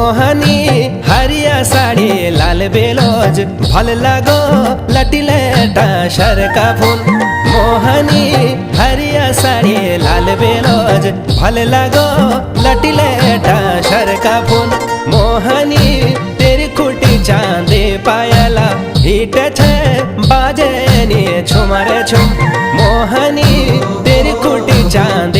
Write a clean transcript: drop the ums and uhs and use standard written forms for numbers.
मोहनी हरिया साड़ी लाल बेलोज भल लगो लटिले डाशर का फूल। मोहनी हरिया साड़ी लाल बेलोज भल लगो लटिले डाशर का फूल। मोहनी तेरी खुटी चांदी पायला हिट छे बाजे नी छुमरे छुम। मोहनी तेरी खुटी चांदी